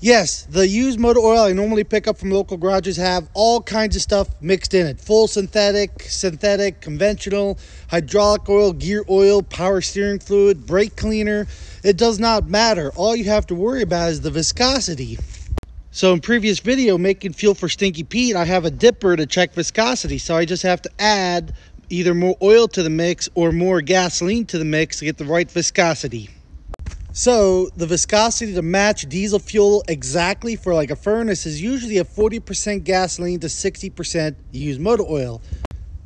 Yes, the used motor oil I normally pick up from local garages have all kinds of stuff mixed in it. Full synthetic, conventional, hydraulic oil, gear oil, power steering fluid, brake cleaner. It does not matter. All you have to worry about is the viscosity. So in previous video, making fuel for Stinky Pete, I have a dipper to check viscosity. So I just have to add either more oil to the mix or more gasoline to the mix to get the right viscosity. So the viscosity to match diesel fuel exactly for like a furnace is usually a 40% gasoline to 60% used motor oil.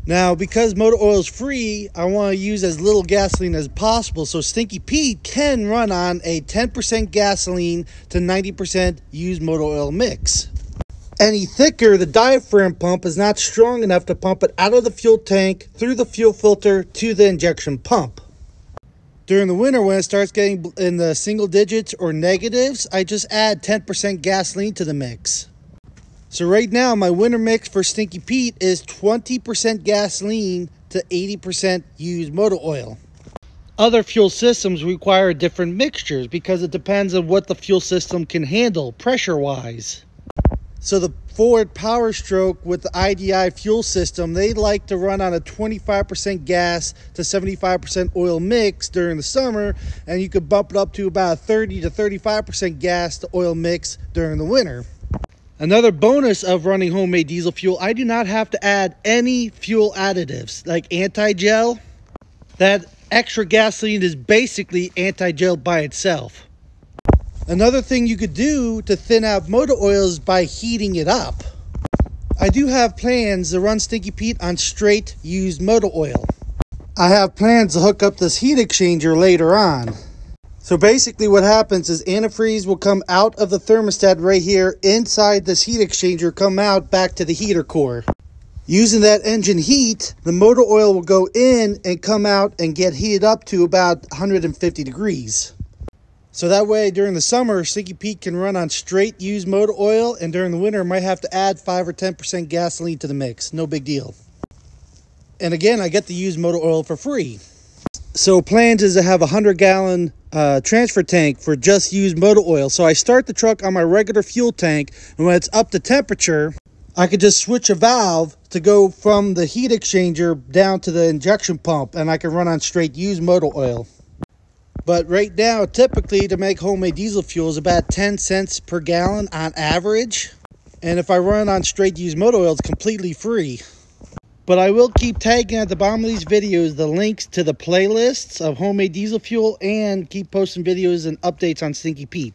Now, because motor oil is free, I want to use as little gasoline as possible. So Stinky Pete can run on a 10% gasoline to 90% used motor oil mix. Any thicker, the diaphragm pump is not strong enough to pump it out of the fuel tank, through the fuel filter, to the injection pump. During the winter, when it starts getting in the single digits or negatives, I just add 10% gasoline to the mix. So right now, my winter mix for Stinky Pete is 20% gasoline to 80% used motor oil. Other fuel systems require different mixtures because it depends on what the fuel system can handle pressure-wise. So the Ford Power Stroke with the IDI fuel system, they like to run on a 25% gas to 75% oil mix during the summer, and you could bump it up to about a 30 to 35% gas to oil mix during the winter. Another bonus of running homemade diesel fuel, I do not have to add any fuel additives like anti-gel. That extra gasoline is basically anti-gel by itself. Another thing you could do to thin out motor oil is by heating it up. I do have plans to run Stinky Pete on straight used motor oil. I have plans to hook up this heat exchanger later on. So basically what happens is antifreeze will come out of the thermostat right here inside this heat exchanger, come out back to the heater core. Using that engine heat, the motor oil will go in and come out and get heated up to about 150 degrees. So that way, during the summer, Stinky Pete can run on straight used motor oil, and during the winter, might have to add 5 or 10% gasoline to the mix. No big deal. And again, I get the used motor oil for free. So plans is to have a 100-gallon transfer tank for just used motor oil. So I start the truck on my regular fuel tank, and when it's up to temperature, I could just switch a valve to go from the heat exchanger down to the injection pump, and I can run on straight used motor oil. But right now, typically to make homemade diesel fuel is about 10 cents per gallon on average. And if I run on straight used motor oil, it's completely free. But I will keep tagging at the bottom of these videos the links to the playlists of homemade diesel fuel and keep posting videos and updates on Stinky Pete.